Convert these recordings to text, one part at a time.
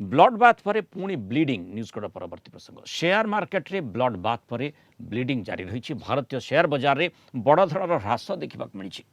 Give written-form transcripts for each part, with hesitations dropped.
Blood bath पर पुणी bleeding news कड़ा परवर्ती प्रसंग शेयर मार्केट रे ब्लड बाथ पर ब्लीडिंग जारी रही भारतीय शेयर बजार में बड़ धरण ह्रास देखा मिली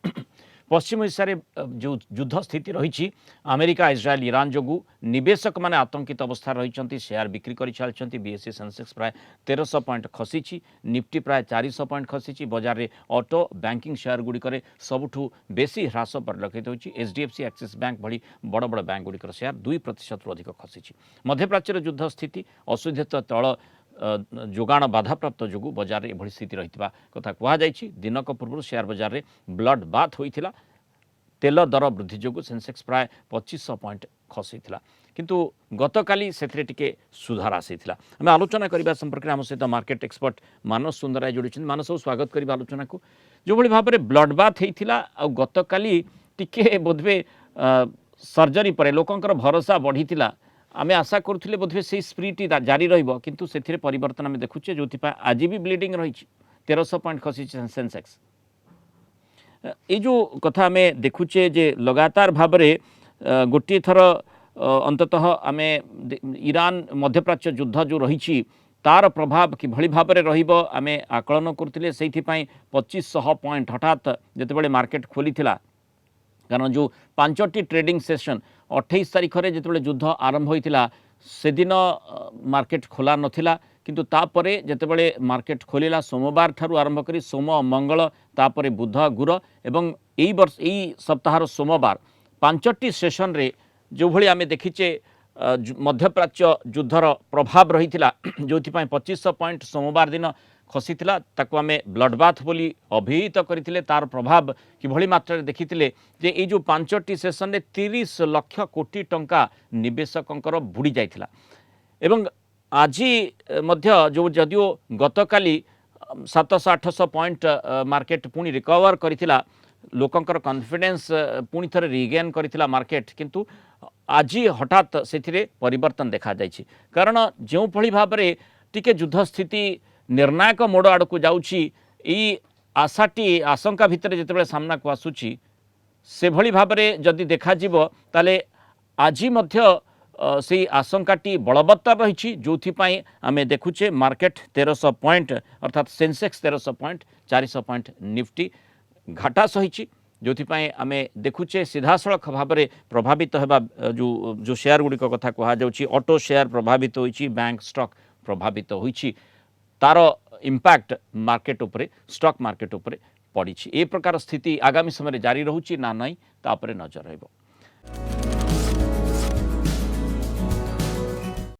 पश्चिम एशिया जो युद्ध स्थिति रही अमेरिका इज्राएल ईरान जो निवेशक माने आतंकित अवस्था रही शेयर बिक्री कर चलती बीएसई सेंसेक्स प्राय 1300 पॉइंट खसी निफ्टी प्राय 400 पॉइंट खसी बजार में ऑटो बैंकिंग शेयर गुड़िक सबुठू बेसी ह्रास परिलक्षित होती एचडीएफसी एक्सिस बैंक भली बड़ बड़ बैंक गुड़िकर शेयर 2% अधिक खसी मध्यप्राच्यर युद्ध स्थिति असुधित तैल जोगाण बाधाप्राप्त जो बजार में एभली स्थिति रही कथा कहुई दिनक पूर्व शेयर बजार में ब्लड बाथ होता तेल दर वृद्धि जो सेंसेक्स प्राय 2500 पॉइंट खसी किंतु गतकाली से सुधार आसी आम आलोचना करने संपर्क में आम सहित मार्केट एक्सपर्ट मानस सुंदराय जोड़ी मानस स्वागत कर आलोचना को जो भाव में ब्लड बाथ होता गतकाली टिके बोधवे सर्जरी पर लोकंर भरोसा बढ़ी आमे आशा करुले बोधे से स्प्रीटी जारी रहिंतु से परिवर्तन आम देखुचे जो आज भी ब्लीडिंग रही 1300 पॉइंट खसी सेंसेक्स ये जो कथा आम देखुचे जे लगातार भाव में गोटे थर अंततः आम ईरान मध्यप्राच्य युद्ध जो रही तार प्रभाव किभली भाव में रमें आकलन करते से 2500 पॉइंट हठात जितेबाला मार्केट खोली कारण जो 5टी ट्रेडिंग सेशन 28 तारीख में जिते युद्ध आरंभ होता से दिन मार्केट खोला नथिला किंतु तापरे जितेबाला मार्केट खोलिला सोमवार ठारू आरंभ करी सोम मंगल तापरे बुध गुर एवं यही सप्ताहर सोमवार 5टी सेशन रे जो भली आमे देखिचे मध्यप्राच्य युद्धर प्रभाव रही जो 2500 पॉइंट सोमवार दिन खसीला ताकू आमे ब्लड बाथ बोली अभिहित करथिले तार प्रभाव किभली मात्रा देखी जे ये जो 5टी सेशन रे 30 लाख कोटी टंका निवेशकंकर बुड़ी जाइथिला एवं आज मध्य जो जदियो गतकाली 700-800 पॉइंट मार्केट पुणी रिकवर करथिला लोकंकर कॉन्फिडेंस पुणी थरे रिगेन करथिला मार्केट किंतु आज हठात से परिवर्तन देखा जाइछि कारण जो भली भाव में टिके युद्ध स्थिति निर्णायक मोड़ आड़ को जाउछि ई आशाटी आशंका भितर जितेबाला सामना को आसुछि से भली भाव में जदि देखा जिवो ताले आज मध्य से आशंकाटी बलवत्तर रही जो आम देखुचे मार्केट 1300 पॉइंट अर्थात सेंसेक्स 1300 पॉइंट 400 पॉइंट निफ्टी घाटा सही जो आम देखुचे सीधासख भाव में प्रभावित होगा जो शेयर गुड़िक कथा कहुच्छी ऑटो शेयर प्रभावित होइछि बैंक स्टॉक प्रभावित होइछि तार इम्पैक्ट मार्केट उपरे स्टॉक मार्केट उपरे पड़ी ए प्रकार स्थिति आगामी समय जारी रहूची ना नहीं तापरे नजर रहिबो।